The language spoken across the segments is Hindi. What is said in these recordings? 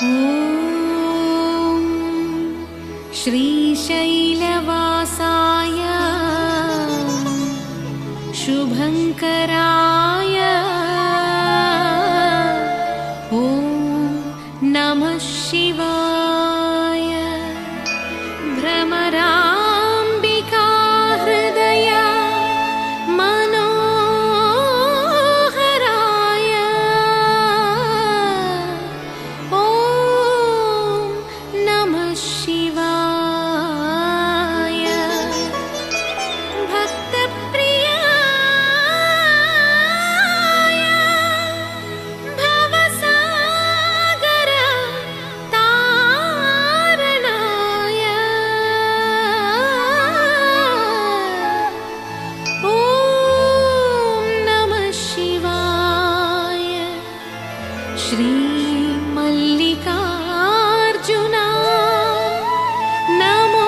ॐ श्रीशैलवासाय शुभंकराय ॐ नमः शिवाय। भ्रमराम्बिका हृदय मनोहराय ॐ नमः शिवाय। भक्तप्रियाय भवसागर तारणाय ॐ नमः शिवाय। श्री मल्लिकार्जुना नमोस्तु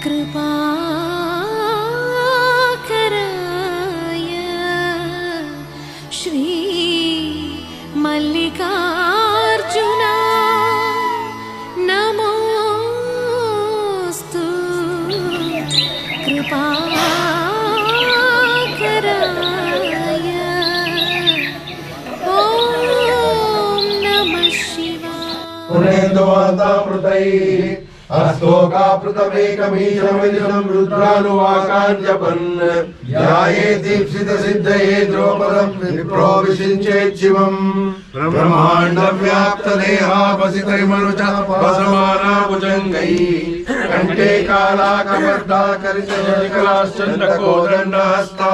कृपाकराय। श्री मल्लिकार्जुना नमोस्तु कृपाकराय। ॐ नमः शिवाय। पुनेन्दुवान्तामृतैः हस्तोकापृतमेकमीशमिदं रुद्रानुवाकाञ्जपन् ध्याये दीप्सितसिद्धये द्रौपदं विप्रो विषिञ्चेत् शिवम्। ब्रह्माण्डव्याप्तदेहापसितैर्मनुजः वसमानाभुजङ्गैः कण्ठे कालाकपर्दाकरितजटिकलाश्चण्डकोदण्डहस्ता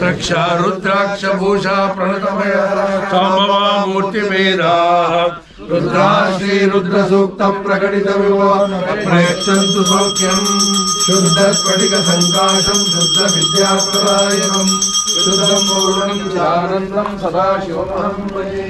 रक्षा रुद्राक्षभूषा प्रणतमय साम्बवा मूर्तिभेदाः रुद्राश्री रुद्रसूक्तं प्रकटितमिव प्रयच्छन्तु सौख्यं शुद्धस्फटिकसङ्काशं शुद्धविद्याप्रदायकं शुद्धं पूर्णं चानन्दं सदाशिवमहं भजे।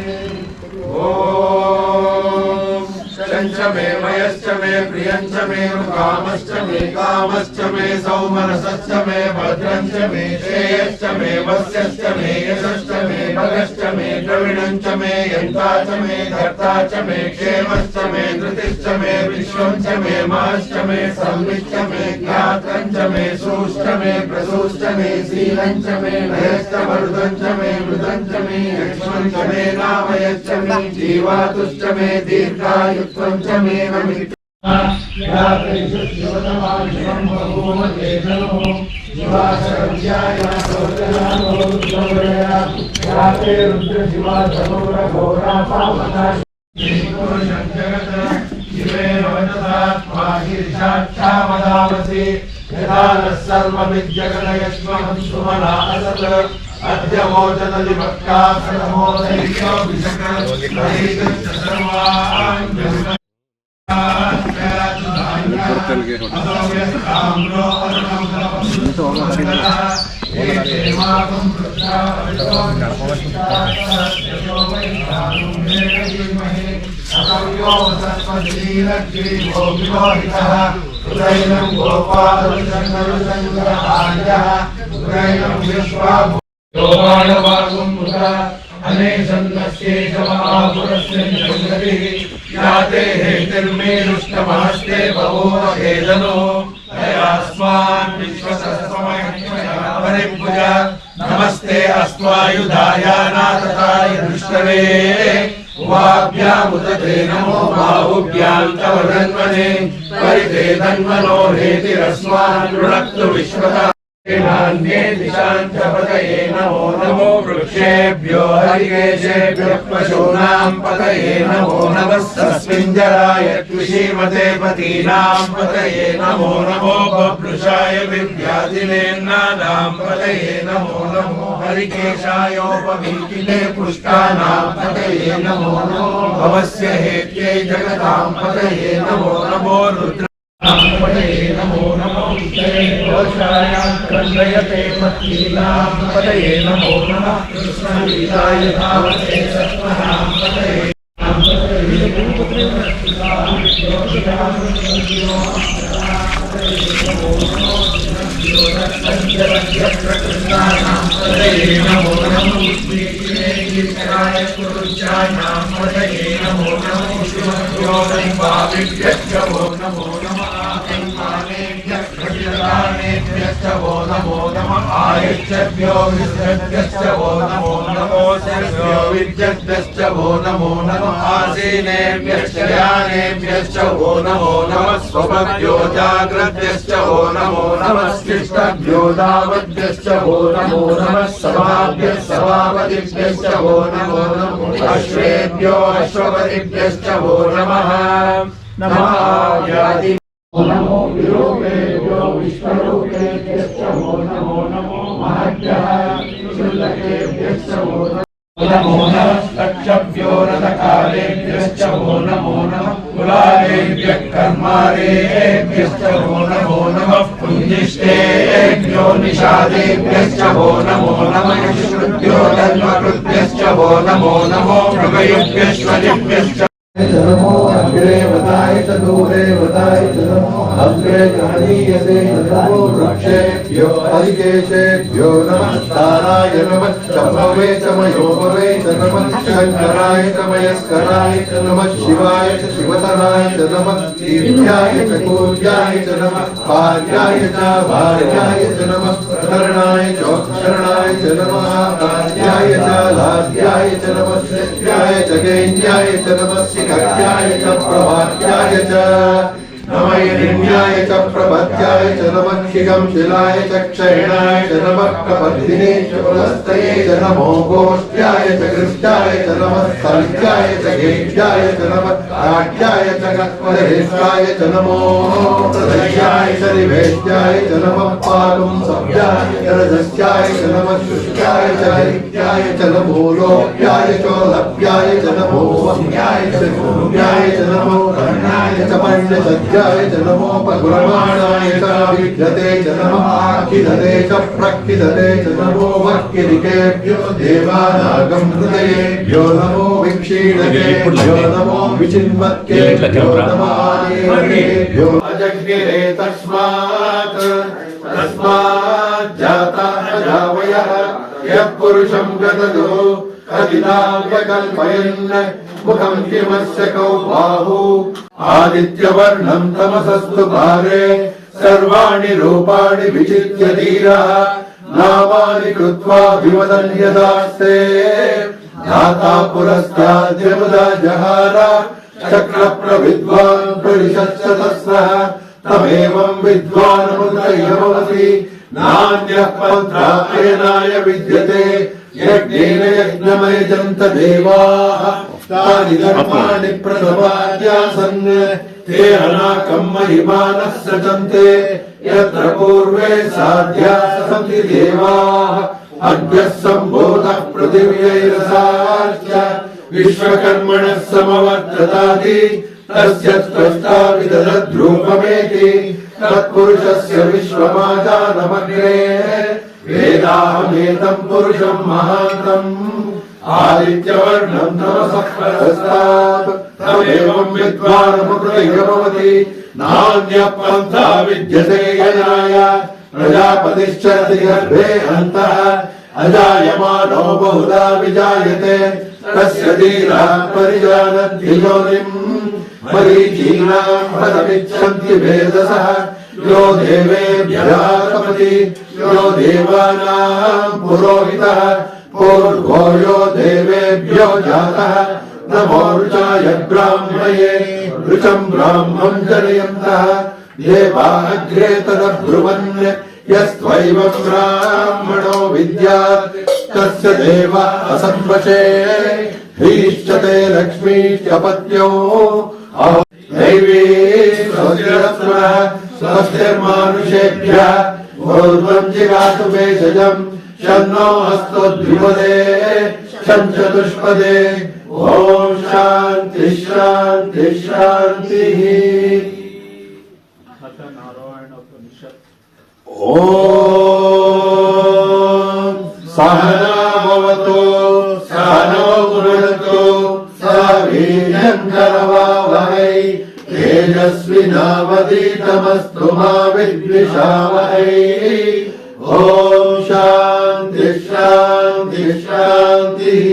च मे मयश्च मे प्रियञ्च मे कामश्च मे कामश्च मे सौमनसश्च मे भद्रञ्च मे श्रेयश्च मे वस्यश्च मे यशश्च मे भगश्च मे द्रविणञ्च मे यन्ता च मे धर्ता च मे क्षेमश्च मे धृतिश्च मे विश्वञ्च मे महश्च मे संविश्च मे ज्ञात्रञ्च मे सूश्च मे प्रसूश्च मे शीलञ्च मे नयश्च मरुदञ्च मे मृदञ्च मे यक्ष्मञ्च मे नामयश्च मे जीवातुश्च मे दीर्घायुत्वं च मे नमित् यात्रेषु शिवतमाशं बहुमतेजनो शिवाशरव्याय सोजनानो रुद्रवरया याते रुद्रशिवा तमोरघोरा पावना श्रीपुरुषं जगत् शिवेन वचसा त्वाहिर्षाक्षामदामसि यथा नः सर्वमिज्जगदयस्महं सुमना असत् अद्य मोचनलिभक्ता प्रथमोदैक्यो विशकरैकश्च सर्वान् याते हेतिर्मेरुष्टमहस्ते बभूवखेदनो अस्मान् विश्वसस्मयपरिभुज नमस्ते अस्त्वायुधाय नाथकाय दुष्टवे उवाभ्यामुदते नमो बाहुभ्यां तव धन्वने परिते धन्वनो हेतिरस्मान् रुणक्तु विश्वता नान्ये दिशां च पतये नमो नमो वृक्षेभ्यो हरिकेशेभ्यः पशूनां पतये नमो नमः सस्मिञ्जराय कृषिमते पतीनां पतये नमो नमो बभ्रुषाय विद्याधिनेन्नादां पतये नमो नमो हरिकेशायोपवीतिने पुष्टानां पतये नमो नमो भवस्य हेत्यै जगतां पतये नमो नमो रुद्र पतये नमो नमो दोषाय क्रन्दयते मत्कीलां पतये नमो नमः कृष्णलीलाय धावते सत्मनां पतये वो नमो नमः आयुष्यभ्यो विष्णुभ्यश्च वो नमो नमो सर्वो विद्यभ्यश्च वो नमो नमः आसीनेभ्यश्च यानेभ्यश्च वो नमो नमः स्वपद्यो जाग्रद्भ्यश्च वो नमो नमः शिष्टभ्यो दावद्भ्यश्च वो नमो नमः समाभ्यः समापदिभ्यश्च वो नमो नमः अश्वेभ्यो अश्वपदिभ्यश्च वो नमः नमः यादि नमो विरूपेभ्यो विश्वरूपेभ्यश्च वो नमो नमो महद्भ्यः शुल्लकेभ्यश्च वो नमो नमः लक्षभ्यो रथकालेभ्यश्च वो नमो नमः कुलालेभ्यः कर्मालेभ्यश्च वो नमो नमः पुण्यिष्टेभ्यो निषादेभ्यश्च वो नमो नमः श्रुत्यो धर्मकृत्यश्च वो नमो नमो मृगयुभ्यश्वलिभ्यश्च नमो अग्रे वदाय च दूरे वदाय च नमो अग्रे गणीयसे नमो वृक्षेभ्यो हरिकेशेभ्यो नमः ताराय नमः शम्भवे च मयोभवे च नमः शङ्कराय च मयस्कराय च नमः शिवाय च शिवतराय च नमः दीर्घाय च कूर्याय च नमः भार्याय च भार्याय च नमः शरणाय च शरणाय च नमः कार्याय च लाद्याय च नमः श्रेष्ठाय च गैन्याय च नमः कक्ष्याय च प्रभात्याय च नमः हिरण्याय च प्रपद्याय च नमः क्षिगं शिलाय च क्षयणाय च नमः प्रपद्दिने च पुलस्तये च नमो गोष्ठ्याय च कृष्टाय च नमः सल्क्याय च गेष्ट्याय च नमः काट्याय च गत्वरेष्ठाय च नमो प्रदयाय च निवेद्याय च नमः पालुं सव्याय च रजस्याय च नमः शुष्क्याय च हरित्याय च नमो लोप्याय च लभ्याय च नमो वह्न्याय च भूम्याय च नमो कर्णाय च पण्यसत्याय च नमो पगुरमाणाय च विद्यते च नमः आखिदते च प्रखिदते च नमो वक्किरिकेभ्यो देवानागं हृदयेभ्यो नमो विक्षीणकेभ्यो नमो विचिन्वत्केभ्यो नमः आदिभ्यो अजग्निरे तस्मात् जाता अजावयः यः पुरुषं गदतो कल्पयन् मुखं किमस्य कौ बाहु आदित्यवर्णं तमसस्तु भारे सर्वाणि रूपाणि विचित्य धीरः नामानि कृत्वा विवदन् यदास्ते धाता पुरस्ताद्यमुदा जहार चक्रप्रविद्वान् परिषत्स तस्रः तमेवं विद्वानमुदयमवति नान्यः पन्थायनाय विद्यते यज्ञेन यज्ञमयजन्त देवाः तानि धर्माणि प्रथमाद्यासन् ते अनाकं महिमानः सृजन्ते यत्र पूर्वे साध्याः सन्ति देवाः अद्यः सम्भूतः पृथिव्यैरसाश्च विश्वकर्मणः समवर्तताति तस्य त्वष्टा विदधद्रूपमेति तत्पुरुषस्य विश्वमादानमग्रे वेदाहमेतं पुरुषं महान्तम् आदित्यवर्णं तमसः परस्तात् तमेवं विद्वानमुद्रयभवति नान्यः पन्था विद्यते ययाय प्रजापतिश्चरति गर्भे अन्तः अजायमानो बहुधा विजायते तस्य धीराः परिजानन्ति योनिम् मरीचीनां फलमिच्छन्ति वेदसः यो देवेभ्यः तपति यो देवानां पुरोहितः पूर्वो यो देवेभ्यो जातः नमो ऋचाय ब्राह्मणे ऋचं ब्राह्मं जनयन्तः देवा अग्रे तदब्रुवन् यस्त्वैवं ब्राह्मणो विद्यात् तस्य देव असंवशे ह्रीश्चते लक्ष्मीश्चपत्न्यो दैवी स्वस्तिरस्मः स्वस्तिर्मानुषेभ्यः पूर्वं जिगातु भेषजम् शन्नो हस्तो द्विपदे शं चतुष्पदे ॐ शान्ति शान्ति शान्तिः ॐ सहना भवतु सहनौ भुनक्तु सह वीर्यं करवावहै तेजस्विनावधीतमस्तु विनावदीतमस्तु मा विद्विषावहै। ॐ शान्ति शान्ति शान्तिः।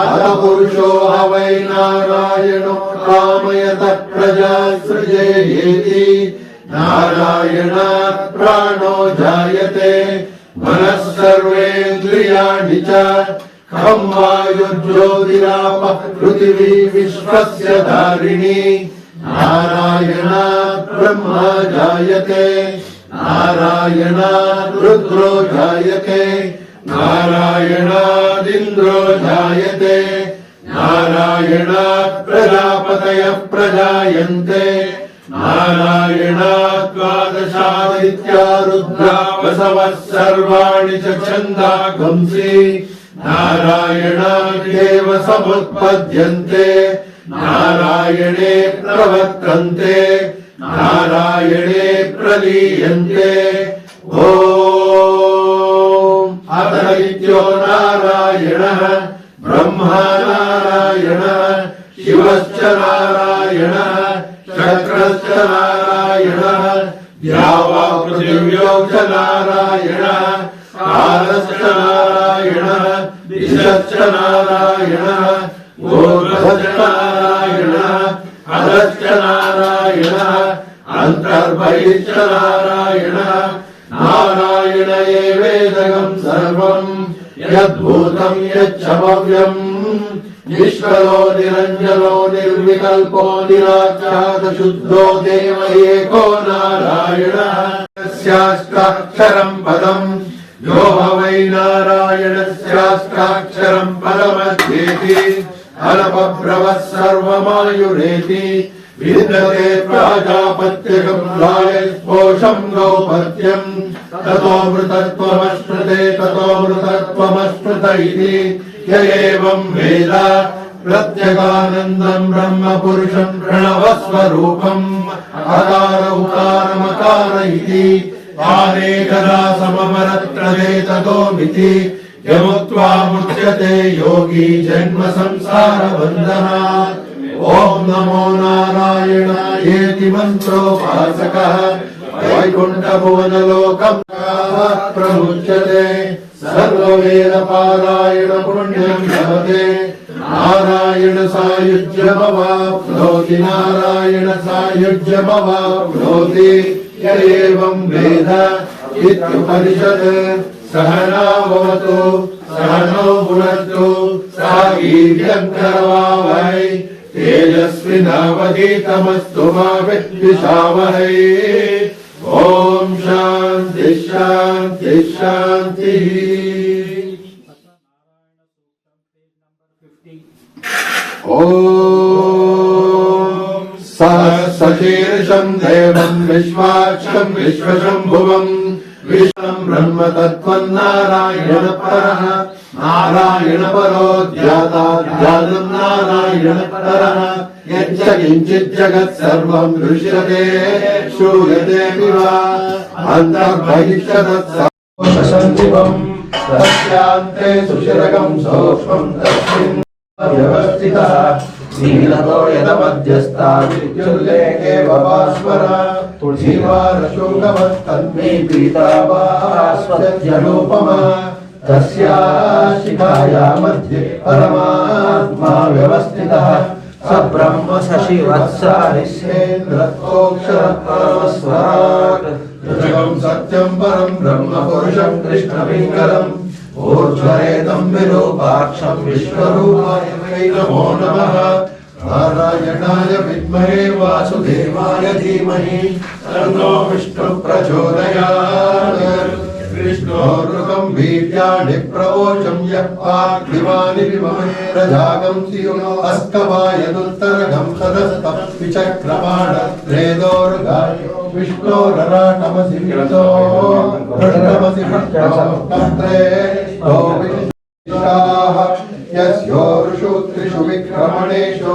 अथ पुरुषो ह वै नारायणो कामयतः प्रजा सृजेति। नारायणात् प्राणो जायते मनः सर्वेन्द्रियाणि च। खं वायुर्ज्योतिरापः पृथिवी विश्वस्य धारिणी। नारायणात् ब्रह्मा जायते नारायणात् रुद्रो जायते नारायणादिन्द्रो जायते नारायणात् प्रजापतयः प्रजायन्ते नारायणात् द्वादशादित्या रुद्रा वसवः सर्वाणि च छन्दागुंसि नारायणादेव समुत्पद्यन्ते नारायणे प्रवर्तन्ते नारायणे प्रलीयन्ते। ॐ अतरित्यो नारायणः ब्रह्मा नारायणः शिवश्च नारायणः चक्रश्च नारायणः द्यावा पृथिव्यो च नारायणः कालश्च नारायणः दिशश्च नारायणः ऊर्ध्वश्च नारायणः अधश्च नारायणः अन्तर्बहिश्च नारायणः। नारायण एवेदगं सर्वं यद्भूतं यच्च भव्यं निष्कलो निरञ्जनो निर्विकल्पो निराख्यात शुद्धो देव एको नारायणः। तस्याष्टाक्षरं पदं यो ह वै नारायणस्याष्टाक्षरं पदमध्येति। अलपभ्रवः सर्वमायुरेति। विद्यते प्राजापत्यकं रायस्पोषं गौपत्यं ततो मृतत्वमश्नुते ततो मृतत्वमश्नुत इति। य एवं वेद प्रत्यगानन्दं ब्रह्म पुरुषं प्रणवस्वरूपम् अकार उकार मकार इति। तानेकदा सममरत्रदे ततोमिति। यमुक्त्वा मुच्यते योगी जन्म संसार बन्धनात्। ॐ नमो नारायणायेति मन्त्रोपासकः वैकुण्ठभुवनलोकं प्रमुच्यते। सर्ववेदपारायण पुण्यं लभते। नारायण सायुज्य भवाप्नोति नारायण सायुज्य भवाप्नोति। य एवं वेद इत्युपनिषत्। सहना भवतु सहनौ भुनक्तु सह वीर्यं करवावहै तेजस्विनावधीतमस्तु मा विद्विषावहै। ॐ शान्ति शान्ति शान्तिः। ॐ सशीर्षं देवं विश्वाक्षं विश्वशम्भुवम् विष्णुं ब्रह्म तत्त्वं नारायण परः। नारायण परो ध्याता ध्यानं नारायण परः। यच्च किञ्चित् जगत् सर्वं दृश्यते श्रूयते वा अन्तर्बहिष्यतत्सर्वं तस्यान्ते सुशिरकं सूक्ष्मं तस्मिन् व्यवस्थितः। नीलतो यदमध्यस्था विद्युल्लेखे भवास्वर। तुलसीवारशोकवत्तन्मे पीतावास्वत्यनुपमा। तस्या शिखाया मध्ये परमात्मा व्यवस्थितः। स ब्रह्म शशिवत्सारिष्येन्द्रत्वोऽक्षरः परमस्वराट्। ऋषभं सत्यं परं ब्रह्म पुरुषं कृष्णपिङ्गलम्। ऊर्ध्वरेतं विरूपाक्षं विश्वरूपाय वै नमो नमः। नारायणाय विद्महे वासुदेवाय धीमहि तन्नो विष्णुः प्रचोदयात्। विष्णोर्मुखं वीर्याणि प्रवोचं यः पाग्निवानि विमहेरजागं सियो अस्कवायदुत्तरगं सदस्तः विचक्रमाणत्रेदोर्गायो विष्णोरराटमसि विष्णो कृष्णमसि विष्णोत्रे यस्योर्षु त्रिषु विक्रमणेषु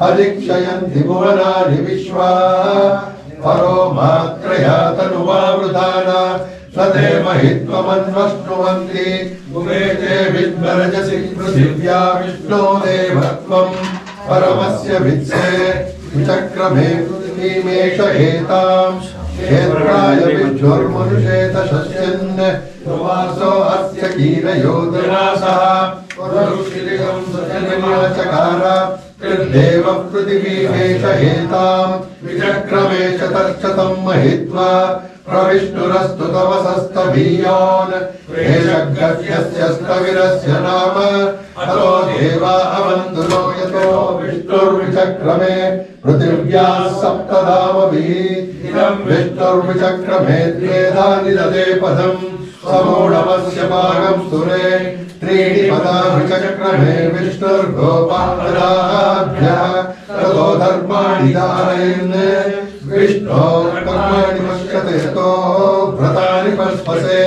अधिक्षयन्ति भुवनानि विश्वा। परो मात्रया तनुवावृताना सदेव हि त्वमन्वष्णुवन्ति। उमेते विद्मरजसि पृथिव्या विष्णो देवत्वं परमस्य वित्से विचक्रमे लक्ष्मीमेष एतां क्षेत्राय विद्युर्मनुषेत शस्यन् वासो अस्य कीलयोधनासः पुरुषिलिगं सजनिमाचकार देव पृथिवीमेष एतां विचक्रमे चतर्शतं महित्वा प्रविष्णुरस्तु तवसस्तभीयान् एषग्गस्यस्य स्तविरस्य नाम अतो देवा अवन्तु यतो विष्णुर्विचक्रमे पृथिव्याः सप्तधामभिः इदं विष्णुर्विचक्रमे त्रेधानि ददे पदम् समूढमस्य पागं सुरे त्रीणि पदा विचक्रमे विष्णुर्गोपादाभ्यः ततो धर्माणि धारयन् विष्णो कर्माणि पश्यते तो व्रतानि पश्पसे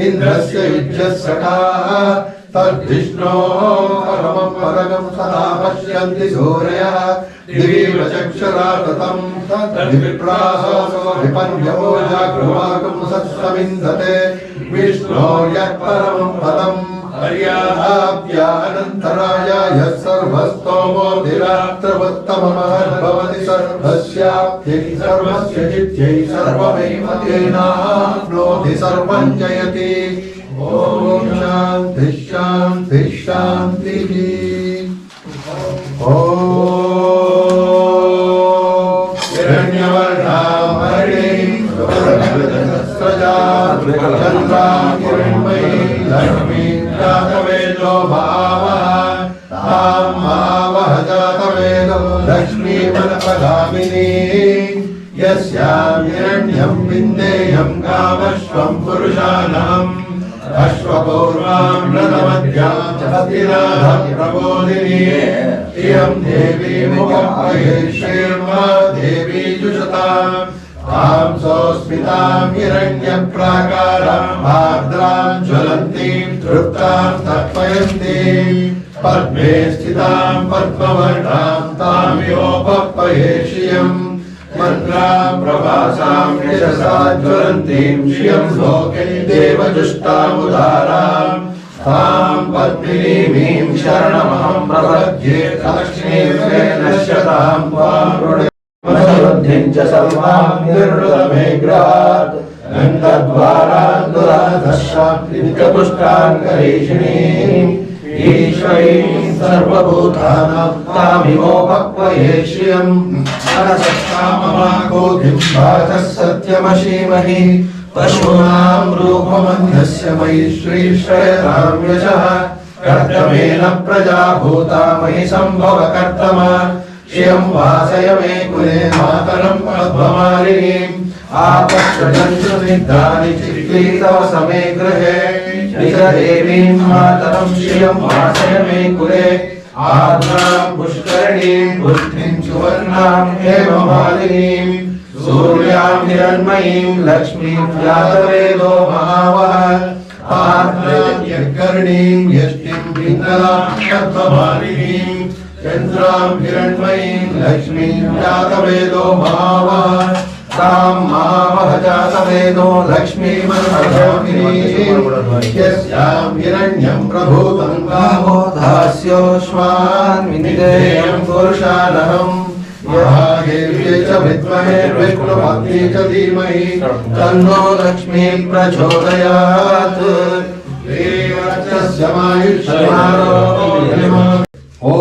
इन्द्रस्य युज्यसखा तद्विष्णोः परमं पदकं सदा पश्यन्ति सूर्यः दिवि चक्षुरा ततं तद्विप्रासो विपन्यवो जागृवाकं सत्सविन्दते विष्णो यः परमं पदम् अर्याप्यानन्तराय यः सर्वस्तोमोऽधिरात्रवत्तममहद्भवति सर्वस्याप्त्यै सर्वस्य चित्यै सर्वमेव तेनाप्नोति सर्वं जयति ॐ शान्तिः शान्तिः शान्तिः ॐ हिरण्यवर्णां हरिणीं सहस्रजां चन्द्रां हिरण्मयीं लक्ष्मीं जातवेदो भावः तां भावः जातवेदो लक्ष्मीमनपगामिनीं यस्यां हिरण्यं विन्देयं कामश्वं पुरुषाणाम् अश्वपूर्वां रथमध्यां च सतिनाथं प्रबोधिनी इयं देवी मुखमये श्रीर्मा देवी जुषतां तां सोऽस्मितां हिरण्यप्राकारां भाद्रां ज्वलन्तीं तृप्तां तर्पयन्तीं पद्मे स्थितां पद्मवर्णां तामिवोपप्पये श्रियम् मन्त्रां प्रभासां यशसा ज्वलन्तीं श्रियं लोके देवजुष्टामुदारां तां पद्मिनीं शरणमहं प्रपद्ये लक्ष्मीं नश्यतां त्वां वृणिं च सर्वां निर्णुतमेग्रात् गन्धद्वारान् दुराधशान्तिपुष्टाङ्गरीषिणीम् ईश्वरीं सर्वभूतानां तामिवोपक्वये श्रियं मनसत्काममाकोधिं वाचः सत्यमशीमहि पशूनां रूपमन्यस्य मयि श्रीश्रयतां यशः कर्तमेन प्रजा भूता मयि सम्भव कर्तमा श्रियं वासय मे कुले मातरं पद्ममालिनीम् आपश्यजन्तु सिद्धानि चिक्लीतव समे गृहे निजदेवीं मातरं श्रियं वासय मे कुले आद्रां पुष्करणीं पुष्टिं सुवर्णां हेममालिनीं सूर्यां हिरण्मयीं लक्ष्मीं जातवेदो महावः आद्रां यज्ञकर्णीं यष्टिं पिङ्गलां पद्ममालिनीं चन्द्रां हिरण्मयीं लक्ष्मीं जातवेदो महावः तां महावः जातवेदो लक्ष्मीमनोरमामिनीं यस्यां हिरण्यं प्रभूतं गावो दास्योऽश्वान् विनिदेयं पुरुषानहम् महादेव्यै च विद्महे विष्णुपत्नी च धीमहि तन्नो लक्ष्मी प्रचोदयात् देवस्य मायुष्यमारोग्यम् ॐ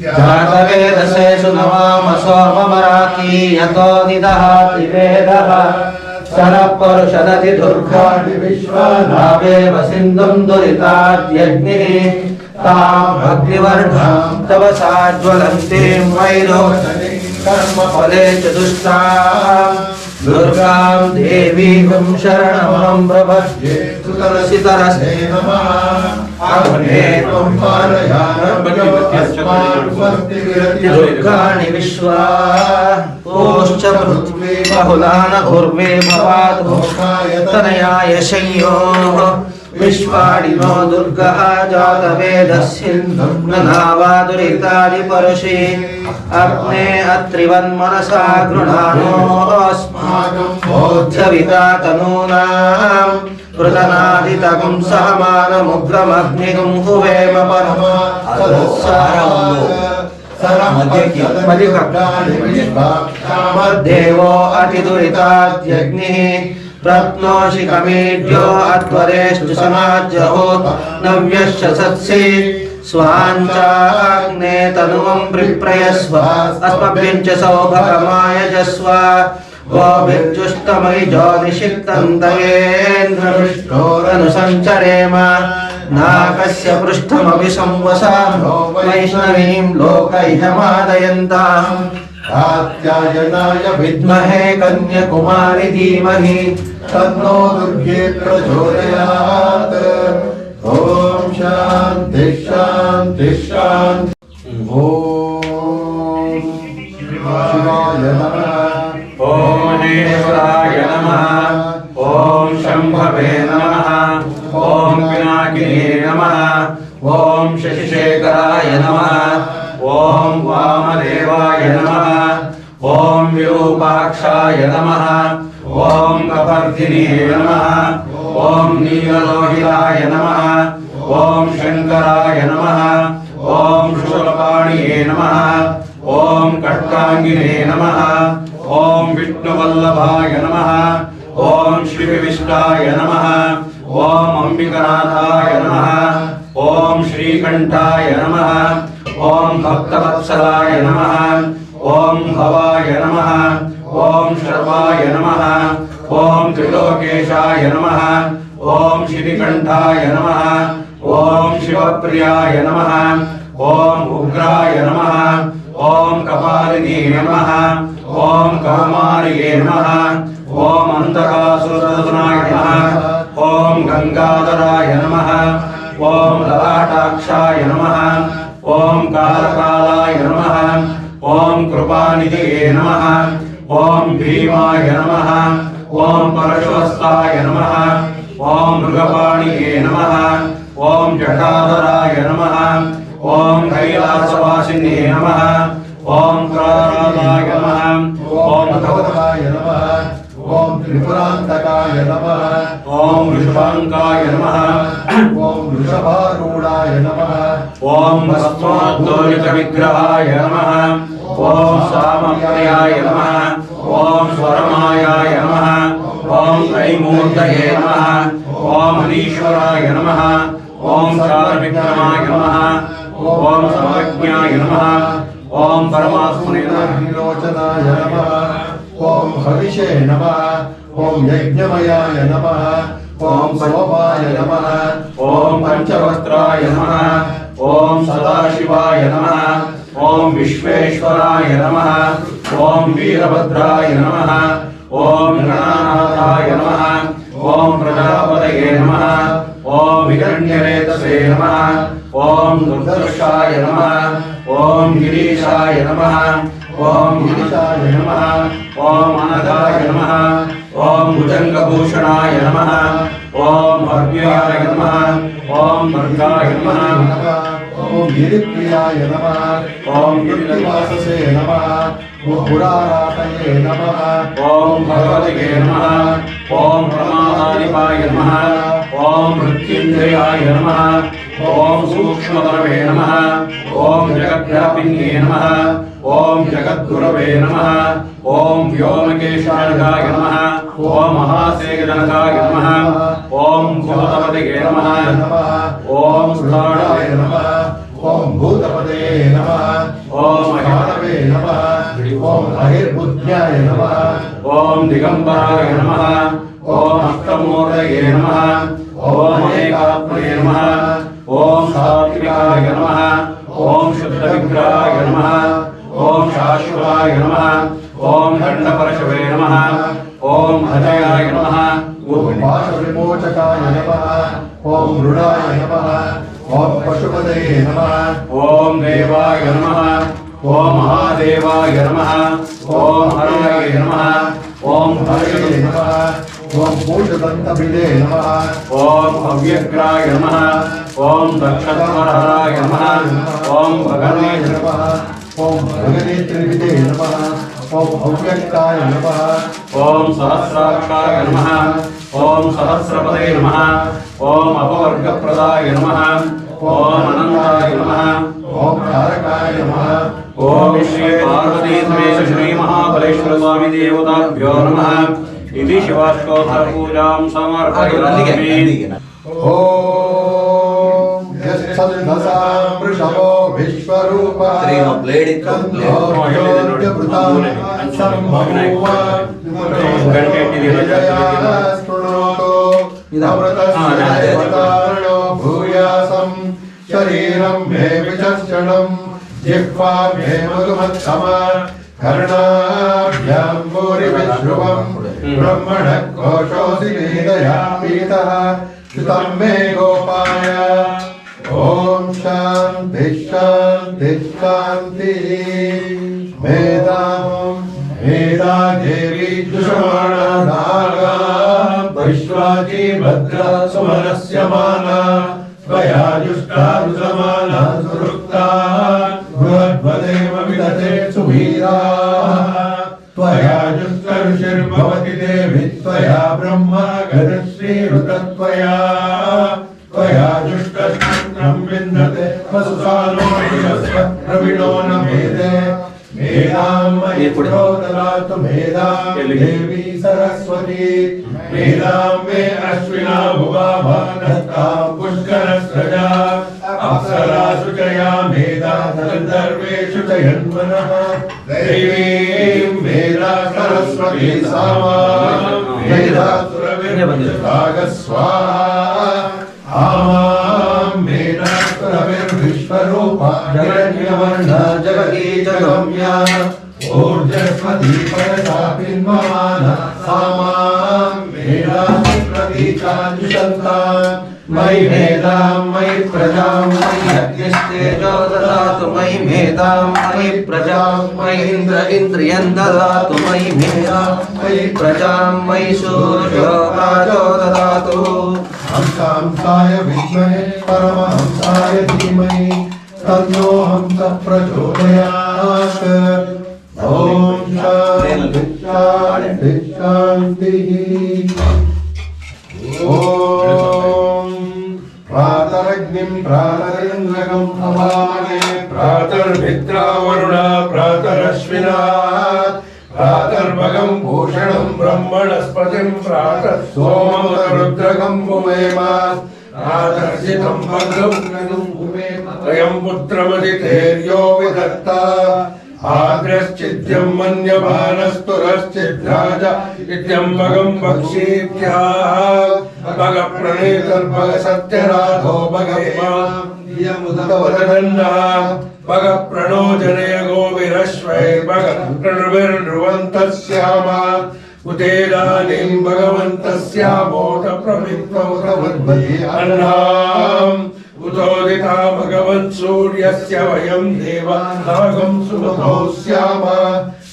जातवेदसेषु नमामसो ममराकी यतो निदहाति वेदः शरपरुषदति दुर्गाणि विश्वानावेव सिन्धुं दुरिताद्यग्निः तां भग्निवर्णां तव साज्वलन्तीं वैरोचनीं कर्मफले च दुष्टां दुर्गां देवीं शरणमहं प्रपद्ये सुतरसितरसे नमः अग्ने त्वं दुर्गाणि विश्वा ओश्च पृथ्वी बहुलान उर्वे भवात् तनयाय शय्योः विश्वाणि नो दुर्गः जातवेदस्सिन्धुर्नावादुरितानि परशि अग्ने अत्रिवन्मनसा गृणानोऽस्माकं बोध्यविता तनूनां कृतनादितगुं सहमानमुग्रमग्निगुं हुवेम परमा देवो अतिदुरिताद्यग्निः प्रत्नोषि कमेड्यो अध्वरेष्टु समाज्यहोत् नव्यश्च सत्सि स्वाञ्चाग्ने तनुवं प्रिप्रयस्व अस्मभ्यं च सौभगमायजस्व गोभिर्जुष्टमयि ज्योतिषिक्तं तयेन्द्रविष्णोरनुसञ्चरेम नाकस्य पृष्ठमपि संवसामो वैष्णवीं लोकैहमादयन्ताम् कात्यायनाय विद्महे कन्याकुमारी धीमहि तन्नो दुर्गे प्रचोदयात्। ॐ शान्ति शान्ति शान्ति। ॐ शिवाय नमः। ॐ महेश्वराय नमः। ॐ शम्भवे नमः। ॐ पिनाकिने नमः। ॐ शशिशेखराय नमः। ॐ वामदेवाय नमः। ॐ विरूपाक्षाय नमः। ॐ कपर्दिने नमः। ॐ नीललोहिताय नमः। ॐ शङ्कराय नमः। ॐ शूलपाणिये नमः। ॐ कट्काङ्गिने नमः। ॐ विष्णुवल्लभाय नमः। ॐ श्रीविष्टाय नमः। ॐ अम्बिकनाथाय नमः। ॐ श्रीकण्ठाय नमः। ॐ भक्तवत्सलाय नमः। ॐ भवाय नमः। ॐ शर्वाय नमः। ॐ त्रिलोकेशाय नमः। ॐ श्रीकण्ठाय नमः। ॐ शिवप्रियाय नमः। ॐ उग्राय नमः। ॐ कपालिनी नमः। ॐ कौमार्ये नमः। ॐ अन्तकासुरनाय नमः। ॐ गंगाधराय नमः। ॐ ललाटाक्षाय नमः। ॐ कालकालाय नमः। ॐ कृपानिधये नमः। ॐ भीमाय नमः। ॐ परशुवस्ताय नमः। ॐ मृगपाणिये नमः। ॐ जटाधराय नमः। ॐ कैलासवासिने नमः। ॐ प्राराधाय नमः। ॐ भगवताय नमः। ॐ त्रिपुरान्तकाय नमः। ॐ वृषभाङ्काय नमः। ॐ वृषभारूढाय नमः। ॐ भस्मोद्दोलितविग्रहाय नमः। ॐ सामप्रियाय नमः। ॐ स्वरमायाय नमः। ॐ त्रैमूर्तये नमः। ॐ अनीश्वराय नमः। ॐ चारविक्रमाय नमः। ॐ सर्वज्ञाय नमः। ॐ परमात्मने नमः। विलोचनाय नमः। ॐ हविषे नमः। ॐ यज्ञमयाय नमः। ॐ सोमाय नमः। ॐ पंचवक्त्राय नमः। ॐ सदाशिवाय नमः। ॐ विश्वेश्वराय नमः। ॐ वीरभद्राय नमः। ॐ गणानाथाय नमः। ॐ प्रजापतये नमः। ॐ विकण्यरेतसे नमः। ॐ दुर्दर्शाय नमः। ॐ गिरीशाय नमः। ॐ गिरिशाय नमः। ॐ अनघाय नमः। ॐ भुजङ्गभूषणाय नमः। ॐ भव्याय नमः। ॐ भर्गाय नमः। ॐ गिरिप्रियाय नमः। ॐ गिरिवाससे नमः। ॐ पुरारातये नमः। ॐ भगवते नमः। ॐ प्रमादानिपाय नमः। ॐ मृत्युञ्जयाय नमः। ॐ सूक्ष्मतरवे नमः। ॐ जगद्व्यापिन्ये नमः। ॐ जगद्गुरवे नमः। ॐ व्योमकेशाय नमः। ॐ महासेगजनकाय नमः। ॐ भूतपतये नमः। ॐ स्थाणवे नमः। ॐ भूतपते नमः। ॐ महानवे नमः। ॐ अहिर्बुद्ध्याय नमः। ॐ दिगम्बराय नमः। ॐ अष्टमूर्तये नमः। ॐ अनेकात्मने नमः। ॐ सात्विकाय नमः। ॐ शुद्धविग्रहाय नमः। ॐ शाश्वताय नमः। ॐ दण्डपरशवे नमः। ॐ अजयाय नमः। ॐ पाशविमोचकाय नमः। ॐ मृडाय नमः। ॐ पशुपतये नमः। ॐ देवाय नमः। ॐ महादेवाय नमः। ॐ हराय नमः। ॐ हरये नमः। ॐ कूटदन्तभिदे नमः। ॐ अव्यग्राय नमः। ॐ दक्षध्वरहराय नमः। ॐ भगवे नमः। ॐ भगनेत्रिभिदे नमः। ॐ अव्यक्ताय नमः। ॐ सहस्राक्षाय नमः। ॐ सहस्रपदे नमः। ॐ अपवर्गप्रदाय नमः। ॐ अनन्ताय नमः। ॐ कारकाय नमः। ओम श्री पार्वती समेत श्री महाबलेश्वर स्वामी देवताभ्यो नमः इति शिवाष्टोत्तर पूजां समर्पयामि। ओम यच्छन्दसां वृषभो विश्वरूपः भूयासं शरीरं मे विचक्षणं जिह्वा मे मधुमत्तमा कर्णाभ्यां भूरिविश्रुवं ब्रह्मणः कोशोऽसि वेदया पीतः श्रुतं मे गोपाय। ओम शांति शांति शांति। मेधा देवी दुषमाणा नागा विश्वाची भद्रा सुमनस्य माना त्वया जुष्टा रुजमाना सुरुक्ता बृहद्वदेव विदते सुवीरा त्वया जुष्टऋषिर्भवति देवी त्वया ब्रह्मा गजश्रीरुतत्वया त्वया जुष्टं विन्दते वसुसानो प्रवीणो न मेदे मेधां मयि ददातु मेधां देवी सरस्वती मेधां मे अश्विना भुवा दत्तां पुष्करस्रजा अप्सरासु च या मेधा गन्धर्वेषु च यन्मनः देवीं मेधा सरस्वती सामा मेधा सुरभिर्भागस्वाहा आमां मेधा सुरभिर्विश्वरूपा जगन्यवर्णा जगती च गम्या ऊर्जस्वती परता पिन्वमाना सामां मेधा प्रतीचान्विषन्तां मयि मेधां मयि प्रजां मयि अग्निस्तेजो ददातु मयि मेधां मयि प्रजां मयि इन्द्रियं ददातु मयि मेधां मयि प्रजां मयि सूर्यो राजो ददातु। हंसाय विद्महे परमहंसाय धीमहि तन्नो हंसः प्रचोदयात्। ओम शांति शांति शांतिः। ओम प्रातरग्निं प्रातरिन्द्रकं हवामहे प्रातर्भित्रा वरुणा प्रातरश्विनात् प्रातर्भगं भूषणं ब्रह्मणस्पतिं प्रातः सोमरुद्रकं भुवेम प्रातर्जितं भद्रं भुवेम त्रयं पुत्रमदितेर्यो विदत्ता आद्रश्चिद्यं मन्यमानस्तुरश्चिद्राज इत्यम्बगं भक्षीत्याह भगप्रणेतर्भगसत्यराधो भगवदन्ना भगप्रणो जनय गोविरश्वैर्भगप्रणुभिर्नृवन्तस्यामा उतेदानीं भगवन्तस्यामोत प्रमित्वमुतवद्भि अन्नाम् उतोदिता भगवन् सूर्यस्य वयं देवानागं सुमतो स्याम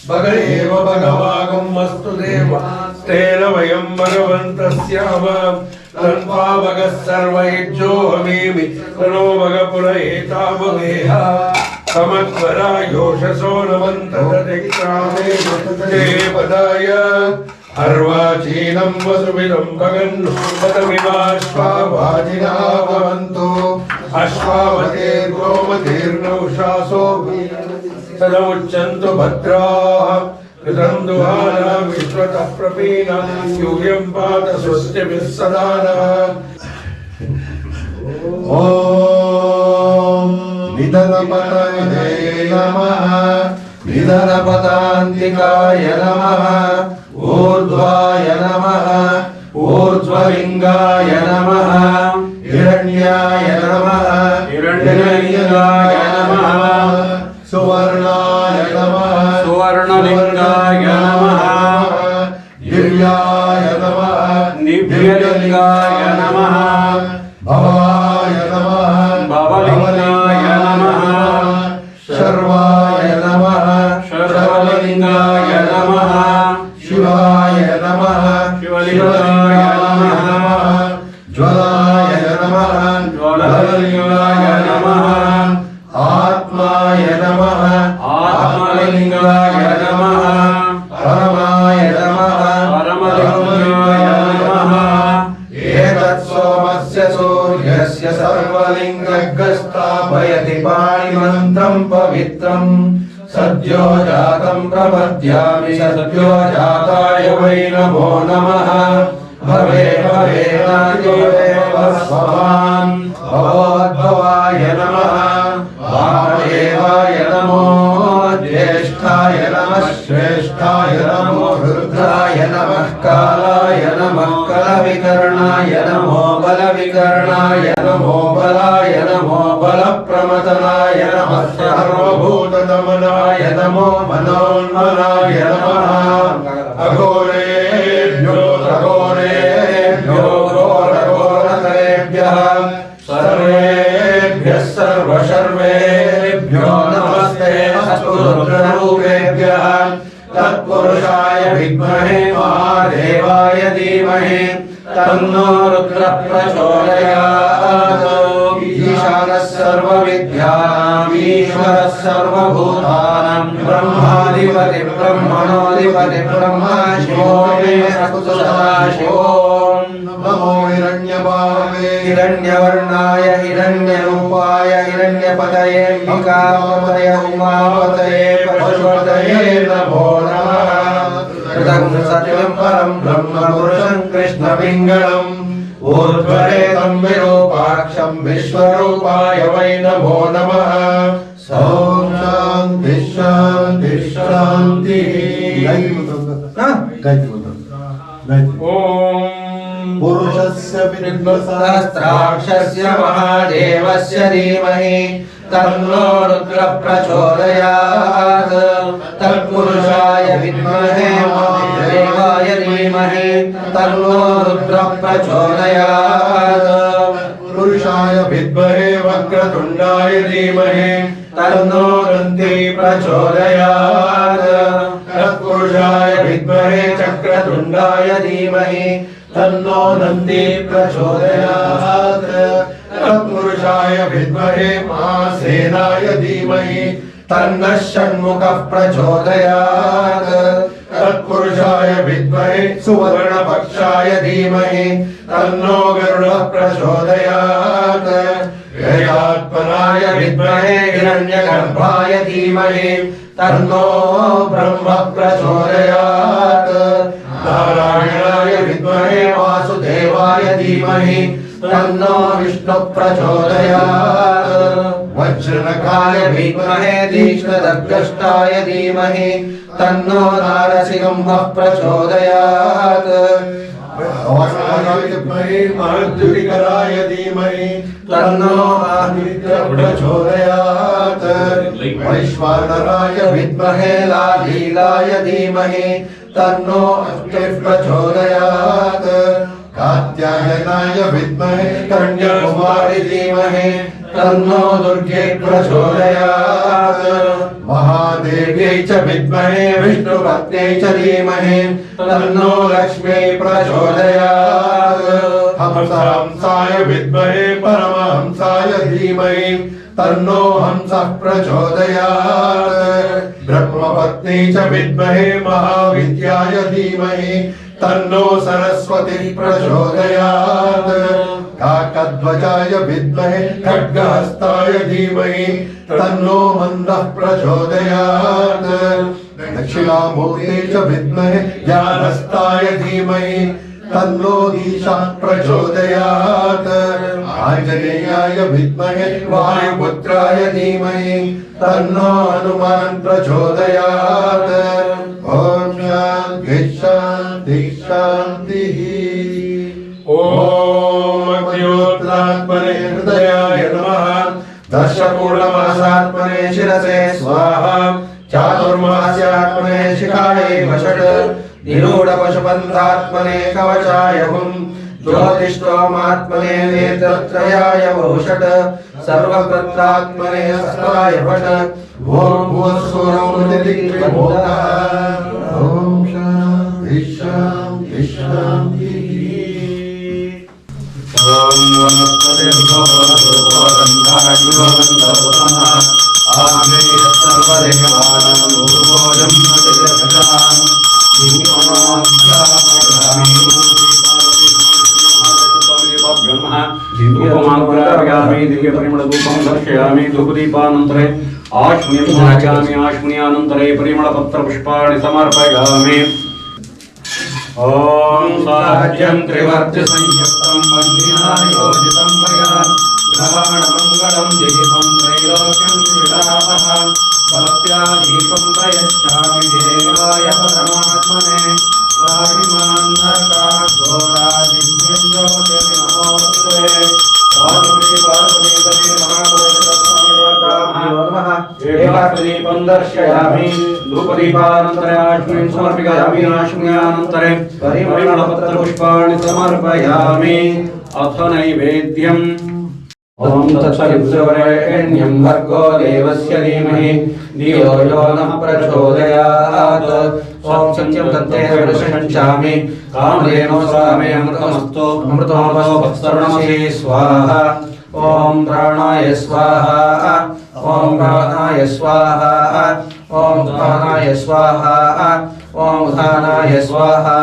भग एव भगवागम् अस्तु देव तेन वयं भगवन्तस्याम तन्वा भगः सर्वैज्यो हमीमि तनो भग पुरएता भवेह समत्वरा योषसो नमन्तदतिक्रामे देवदाय अर्वाचीनं वसुविदं भगन्नु पदमिवाश्वावाजिना भवन्तु अश्वावतेर्गोमतेर्नौषासो तदमुच्चन्तु भद्राः कृतं दुहाना विश्वतः प्रपीना यूयं पात स्वस्तिभिः सदा नः। ॐ निधनपतये नमः निधनपतान्तिकाय नमः ऊर्ध्वाय नमः ऊर्ध्वलिङ्गाय नमः हिरण्याय नमः हिरण्यलिङ्गाय नमः सुवर्णाय नमः सुवर्णलिङ्गाय नमः दिव्याय नमः दिव्यलिङ्गाय नमः भवाय नमः भवलिङ्गाय नमः शर्वाय नमः शर्वलिङ्गाय नमः शिवाय नमः शिवलिङ्गाय नमः ज्वलाय नमः ज्वललिङ्गाय नमः आत्माय नमः आत्मलिङ्गाय नमः परमाय नमः परमलिङ्गाय नमः एतत् सोमस्य सूर्यस्य सर्वलिङ्गस्थापयति पाणिमन्त्रं पवित्रम् सद्यो जातं प्रपद्यामि सद्यो जाताय वै नमो नमः भवे भवेनादिदेव स्वमान् भवोद्भवाय नमः वामदेवाय नमो ज्येष्ठाय नमः श्रेष्ठाय नमो रुद्राय नमः कालाय नमः कलविकर्णाय नमो बलविकर्णाय नमो बलाय नमो बलप्रमथनाय नमः सर्वभूतदमनाय नमो मनोन्मनाय नमः अघोरेभ्यो घोरेभ्यो घोरघोरतरेभ्यः सर्वेभ्यः सर्वशर्वेभ्यो नमस्ते अस्तु रुद्ररूपेभ्यः तत्पुरुषाय विद्महे महादेवाय धीमहि तन्नो रुद्रः प्रचोदयात् ईशानः सर्वविद्यानाम् ईश्वरः सर्वभूतानां ब्रह्माधिपति ब्रह्मणोऽधिपति ब्रह्मा शिवो मे अस्तु सदाशिवो नमो हिरण्यभावे हिरण्यवर्णाय हिरण्यरूपाय हिरण्यपतये अंबिकापतये उमापतये पशुपतये नमो नमः कृतं सत्यं परं ब्रह्म पुरुषं कृष्णपिङ्गलम् ऊर्ध्वरेतं विरूपाक्षं विश्वरूपाय वै नमो नमः ॐ शान्ति शान्ति शान्तिः पुरुषस्य सहस्राक्षस्य महादेवस्य धीमहि तन्नो रुद्रः प्रचोदयात् तत्पुरुषाय विद्महे महादेवाय धीमहि तन्नो रुद्रः प्रचोदयात् पुरुषाय विद्महे वक्रतुण्डाय धीमहि तन्नो दन्ती प्रचोदयात् तत्पुरुषाय विद्महे चक्रतुण्डाय धीमहि तन्नो दन्ती प्रचोदयात् तत्पुरुषाय विद्महे महासेनाय धीमहि तन्नः षण्मुखः प्रचोदयात् तत्पुरुषाय विद्महे सुवर्णपक्षाय धीमहि तन्नो गरुडः प्रचोदयात् वेदात्मनाय विद्महे हिरण्यगर्भाय धीमहि तन्नो ब्रह्म प्रचोदयात् नारायणाय विद्महे वासुदेवाय धीमहि तन्नो विष्णु प्रचोदयात् वज्रनखाय विद्महे तीक्ष्णदग्गष्टाय धीमहि तन्नो नारसिंहः प्रचोदयात् महद्युतिकराय धीमहि तन्नो आदित्यः प्रचोदयात् वैश्वानराय विद्महे लालीलाय धीमहि तन्नो अग्निः प्रचोदयात् कात्यायनाय विद्महे कन्याकुमारी धीमहि तन्नो दुर्गे प्रचोदयात् महादेव्यै च विद्महे विष्णुपत्न्यै च धीमहि तन्नो लक्ष्मी प्रचोदयात् हंसाय विद्महे परमहंसाय धीमहि तन्नो हंसः प्रचोदयात् ब्रह्मपत्न्यै च विद्महे महाविद्याय धीमहि तन्नो सरस्वती प्रचोदयात् काकध्वजाय विद्महे खड्गहस्ताय धीमहि तन्नो मन्दः प्रचोदयात् दक्षिणामूर्ते च विद्महे ज्ञानस्ताय धीमहि तन्नो धीशः प्रचोदयात् आञ्जनेयाय विद्महे वायुपुत्राय धीमहि तन्नो हनुमान् प्रचोदयात् ॐ शान्ति शान्ति शान्तिः ॐ अग्न्योत्रात्मने हृदयाय नमः दशपूर्णमासात्मने शिरसे स्वाहा चातुर्मास्यात्मने शिखायै वषट् निरूढपशुपन्थात्मने कवचाय हुम् ज्योतिष्ठोमात्मने नेत्रत्रयाय वौषट् सर्वकृत्रात्मने हस्ताय भट ॐ भूस्वरमृतिर्भूतः ॐ शान्ति शान्ति शान्तिः ॐ वनस्पतिर्भो धूपमाग्रापयामि दिव्यपरिमलधूपं दर्शयामि धूपदीपानन्तरे आश्मुनियामि आश्मुन्यानन्तरे परिमलपत्रपुष्पाणि समर्पयामि। ॐ साज्यं त्रिवर्जसंयुक्तं वन्दिना योजितं मया ग्रहणमङ्गलं दिलीपं त्रैलोक्यं त्रिरामः भक्त्या दीपं प्रयच्छामि देवाय परमात्मने स्वाभिमान् नरकाघोरादिभ्यं ज्योतिर्नमोऽस्तुते। दीपं दर्शयामि धूपदीपानन्तरे आश्मुनिं समर्पयामि आश्मुन्यानन्तरे परिमलपत्रपुष्पाणि समर्पयामि। अथ नैवेद्यम्। ॐ तत्सवितुर्वरेण्यं भर्गो देवस्य धीमहि धियो यो नः प्रचोदयात्। ॐ सत्यं दत्ते वृषञ्चामि कामधेनो स्वामे अमृतमस्तु अमृतोऽवसो भक्तर्णमसि स्वाहा। ॐ प्राणाय स्वाहा ॐ प्राणाय स्वाहा ॐ प्राणाय स्वाहा ॐ उदानाय स्वाहा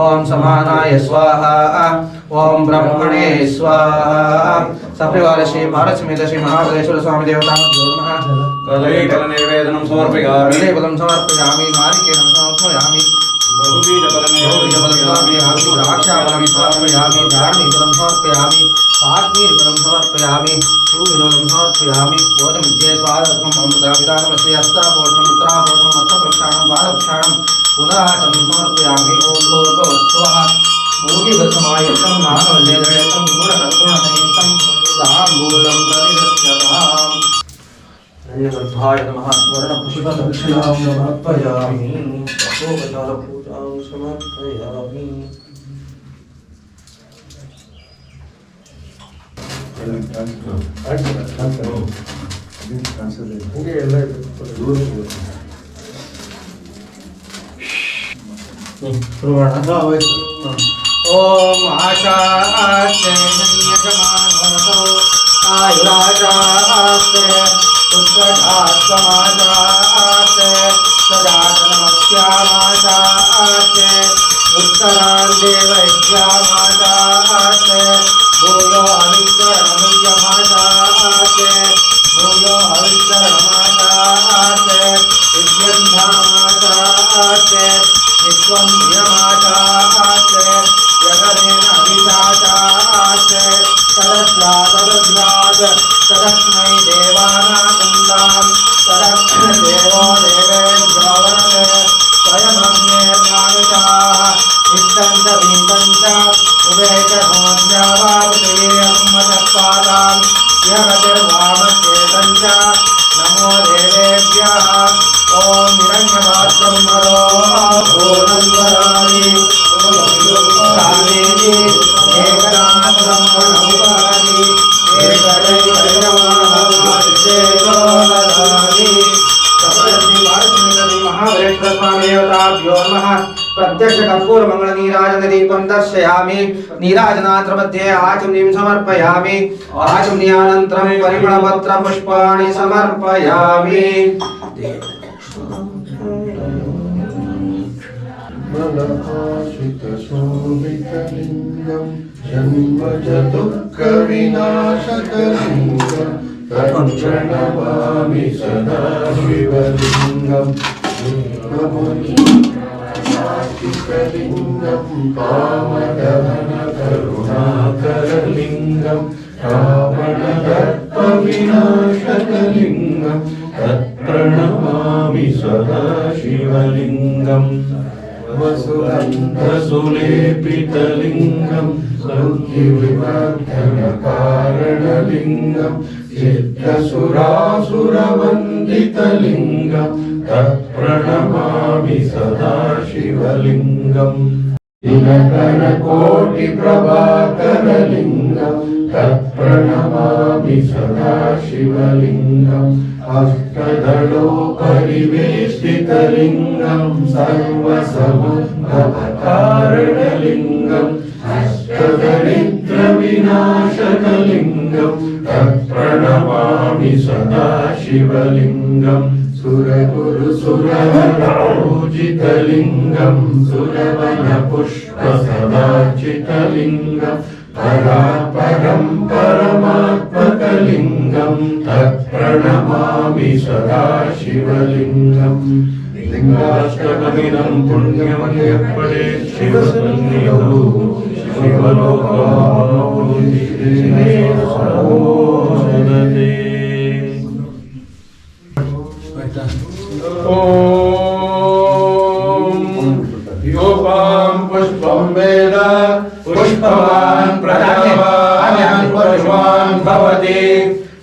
ॐ समानाय स्वाहा ॐ ब्रह्मणे स्वाहा। सपरिवार श्री भारत समेत श्री महाबलेश्वर स्वामी देवताभ्यो नमः। कदलीफलनिवेदनं समर्पयामि कदलीफलं समर्पयामि नारिकेलं समर्पयामि बहुबीजफलं समर्पयामि द्राक्षाफलं समर्पयामि धारणीफलं समर्पयामि काश्मीरफलं समर्पयामि पूविफलं समर्पयामि गोधूममध्ये स्वादकम् अमृताभिधानमस्ति हस्तापोषणम् उत्तरापोषणम् हस्तप्रक्षालनं पादप्रक्षालनं पुनराचनं समर्पयामि। ॐ भूर्भुवस्सुवः भूरिभस्मायुक्तं नागवल्लेदयुक्तं गुणकर्पूरसंयुक्तं ताम्बूलं प्रतिगच्छताम्। रण्यगर्भाय नमः। स्वर्णपुष्पदक्षिणां समर्पयामि अशोकजालपूजां समर्पयामि। ओम आशास्ते यजमानो आयुराजास्ते पुत्रधात्समाजास्ते सजातनमस्यामाजास्ते उत्तरान्देवैज्ञामाजास्ते भूयो अविकरणमुयमाजास्ते भूयो अविकरणमाजास्ते विद्यन्धामाजास्ते विश्वं धियमाचास्ते यगरेण अभिचाचास्ते तदस्वादरुद्राज तदस्मै देवानाकुन्दां तदक्षदेवो देवेभ्यो वरदे स्वयमग्नेर्नागचाः इत्थं च वीतं च उभे च भोज्यावापतेयम्मतत्पादां यगतिर्वामचेतं च नमो देवेभ्यः। ॐ निरञ्जनात्रं हरो पूर्णं वरामि सामेति एकनाथं वनमुपादि एकदैवमानवादिदेवोददामि। सप्तश्री भारतमेतरि महाबलेश्वर स्वामी देवताभ्यो नमः। प्रत्यक्ष कर्पूर मंगल नीराजन दीपं दर्शयामि। नीराजनात्र मध्ये आचमनीं समर्पयामि। आचमनीयानन्तरं परिमलपत्र पुष्पाणि समर्पयामि। मनःशितशोभितलिङ्गं जन्मज दुःखविनाशकलिङ्गं तत्प्रणमामि सदा शिवलिङ्गं। शिवलिङ्गं कामदहनकरुणाकरलिङ्गं रावणदर्पविनाशकलिङ्गं तत्प्रणमामि सदा शिवलिङ्गम्। वसुगन्धसुलेपितलिङ्गं सौख्यविवर्धनकारणलिङ्गं चित्तसुरासुरवन्दितलिङ्गं तत्प्रणमामि सदा शिवलिङ्गम्। दिनकरकोटिप्रभाकरलिङ्गं तत्प्रणमामि सदा शिवलिङ्गम्। अष्टदलोपरिवेष्टितलिङ्गं सर्वसमुद्भवकारणलिङ्गम् अष्टदरिद्रविनाशकलिङ्गं तत्प्रणमामि सदा शिवलिङ्गम्। सुरगुरुसुरपूजितलिङ्गं सुरवनपुष्पसदार्चितलिङ्गं परात्परं परमात्मकलिङ्गं तत्प्रणमामि सदा शिवलिङ्गम् लिङ्गाष्टकमिदं पुण्यमयपडे शिवसन्निधौ शिवलोकामोदिते सर्वोदते। योपां पुष्पं वेद पुष्पवान् प्रजावान् पुष्पवान् भवति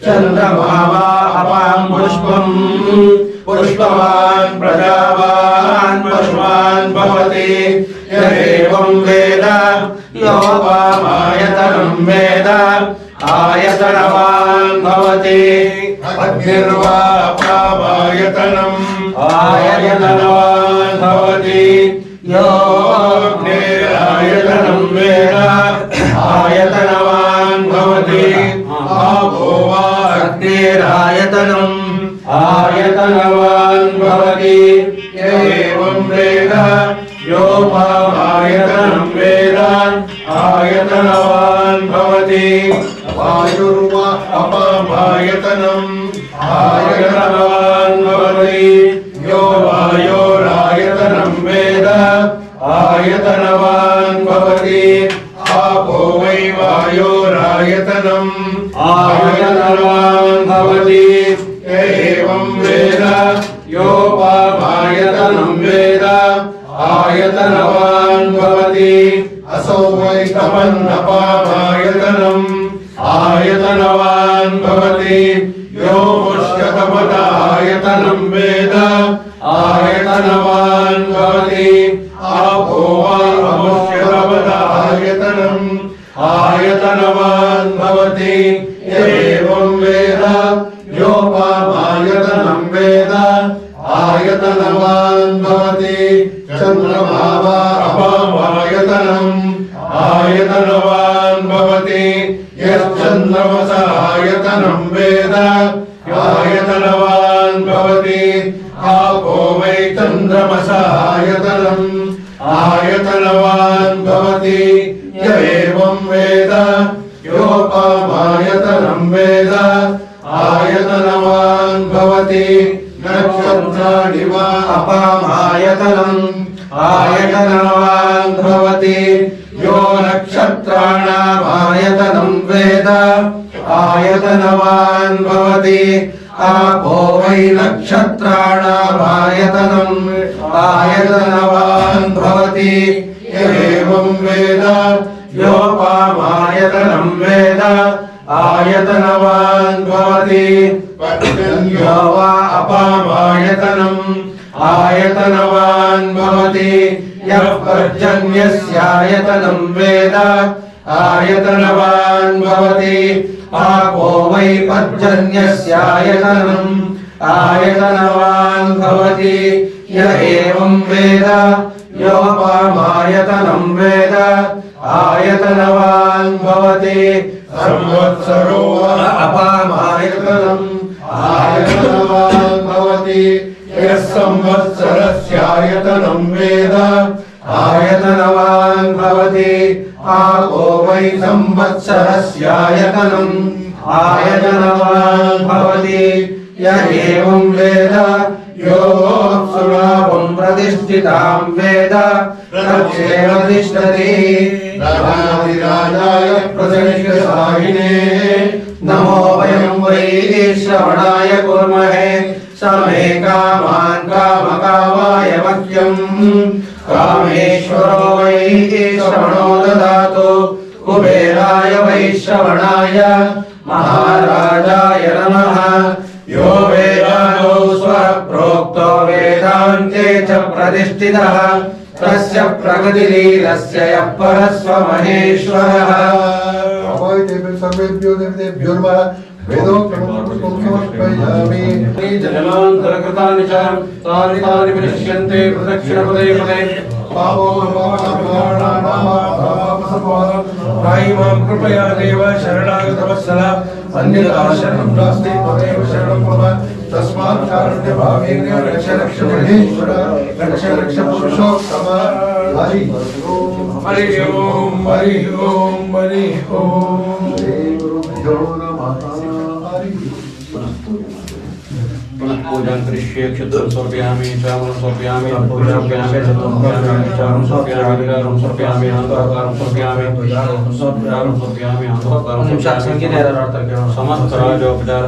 चन्द्रमा वा अपां पुष्पं पुष्पवान् प्रजावान् पुष्पवान् भवति य एवं वेद योपामायतनं वेद आयतनवान् भवति अग्निर्वा अपामायतनम् आयतनवान् भवति योऽग्निरायतनं वेद आयतनवान् भवति आपो वा अग्निरायतनम् आयतनवान् भवति एवं वेद योपामायतनं वेद आयतनवान् भवति वायुर्वा अपामायतनम् आयतनवान् भवति यो वायोरायतनं वेद आयतनवान् भवति आपो वै वायोरायतनम् आयतनवान् भवति एवं वेद योपामायतनं वेद आयतनवान् भवति असौ वै तपन्नपामायतनम् आयतनवान् भवति यो मुष्यकपदायतनं वेद आयतनवान् भवति आपो वा अमुष्यकपदायतनम् आयतनवान् भवति एवं वेद योपामायतनं वेद आयतनवान् भवति चन्द्रमा वा अपामायतनम् आयतनवान् भवति यश्चन्द्रमसायतनं वेद आयतनवान् भवति आपो वै चन्द्रमसायतनम् आयतनवान् भवति य एवं वेद योपामायतनं वेद आयतनवान् भवति नक्षत्राणि वा अपामायतनम् आयतनवान् भवति यो नक्षत्राणामायतनं वेद आयतनवान् भवति आपो वै नक्षत्राणामायतनम् आयतनवान् भवति एवं वेद योपामायतनं वेद आयतनवान् भवति पर्जन्यो वा अपामायतनम् आयतनवान् भवति यः पर्जन्यस्यायतनं वेद आयतनवान् भवति आपो वै पर्जन्यस्यायतनम् आयतनवान् भवति य एवं वेद योपामायतनं वेद आयतनवान् भवति संवत्सरो वा अपामायतनम् आयतनवान् भवति यः संवत्सरस्यायतनं वेद आयतनवान् भवति आपो वै संवत्सरस्यायतनम् आयतनवान् भवति य एवं वेद योऽप्सुनाभं प्रतिष्ठितां वेद तच्चैव तिष्ठति राजाधिराजाय प्रतिष्ठिताहिने नमो वयं वै श्रवणाय कुर्महे समे कामान् कामकामाय मह्यम् कामेश्वरो वै श्रवणो ददातु कुबेराय वै श्रवणाय महाराजाय नमः यो वेदानो स्वप्रोक्तो वेदान्ते च प्रतिष्ठितः तस्य प्रगतिलीलस्य यः परस्व महेश्वरः सर्वेभ्यो देवतेभ्यो नमः वेदोक्तमस्मयामि जन्मान्तरकृतानि च तानि तानि विनश्यन्ते प्रदक्षिणपदे पदे पावो मां कृपया देव शरणागतवत्सला अन्यथा शरणं नास्ति त्वमेव शरणं मम तस्मात् कारुण्यभावेन रक्ष रक्ष महेश्वर रक्ष रक्ष पुरुषोत्तम हरि ओम हरि ओम हरि ओम हरि ओम श्री गुरुभ्यो नमः हरि पुनः पूजां करिष्ये क्षत्रं समर्पयामि चामरं समर्पयामि पूजां समर्पयामि चामरं समर्पयामि विकारं समर्पयामि अंधकारं समर्पयामि विकारं समर्पयामि अंधकारं समर्पयामि समस्त राजोपचार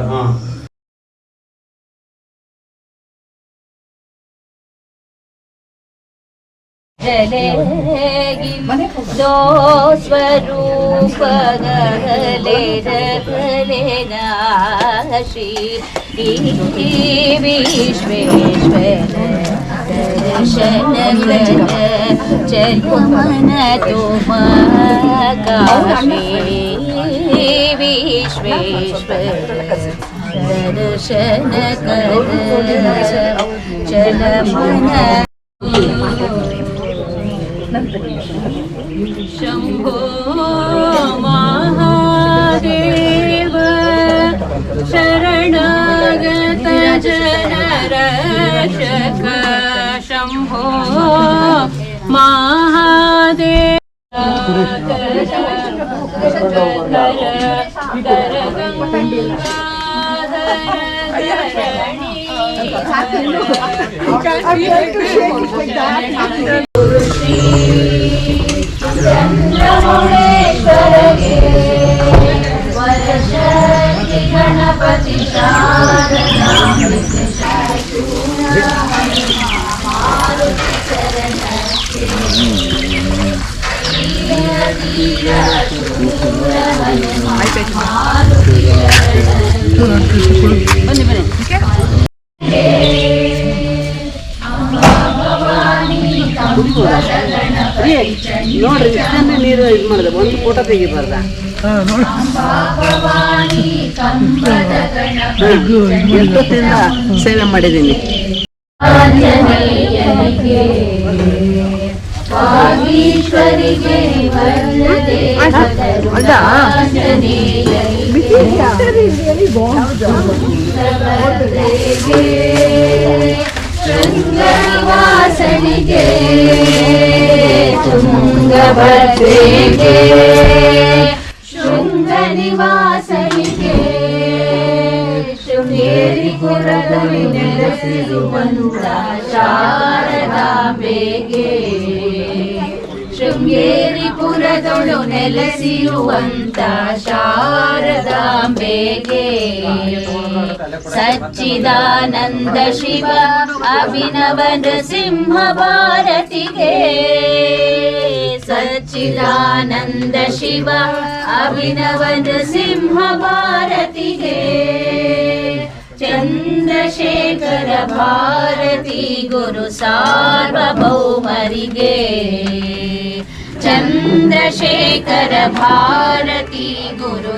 दो स्वरूप गहले रघलेगाशी विश्वेश्वर दर्शन चलो मन तुम काशी विश्वेश्वर दर्शन चल मन शंभो महादेव शरणागत जन रक्षक शंभो महादेव गणपति ನೋಡ್ರಿ ಇಷ್ಟನ್ನೇ ನೀರು ಇದು ಮಾಡಿದೆ ಒಂದು ಫೋಟೋ ತೆಗಿಬಾರ್ದ ಎಷ್ಟೊತ್ತಿಂದ ಸೇವೆ ಮಾಡಿದ್ದೀನಿ ಶೃಂಗನಿವಾಸನಿಗೆ ತುಂಗಭದ್ರೆಗೆ ಶೃಂಗನಿವಾಸನಿಗೆ ಶೃಂಗೇರಿ ಪುರದಲ್ಲಿ ನೆಲೆಸಿರುವಂತ ಶಾರದಾಂಬೆಗೆ ಶೃಂಗೇರಿ ಪುರದೊಳು ನೆಲೆಸಿರುವಂತ ಶಾರದಾಂಬೆಗೆ ಸಚ್ಚಿದಾನಂದ ಶಿವ ಅಭಿನವ ನೃಸಿಂಹ ಭಾರತಿಗೆ ಸಚ್ಚಿದಾನಂದ ಶಿವ ಅಭಿನವ ನೃಸಿಂಹ ಭಾರತಿಗೆ ಚಂದ್ರಶೇಖರ ಭಾರತಿ ಗುರು ಸಾರ್ವಭೌಮರಿಗೆ ಚಂದ್ರಶೇಖರ ಭಾರತಿ ಗುರು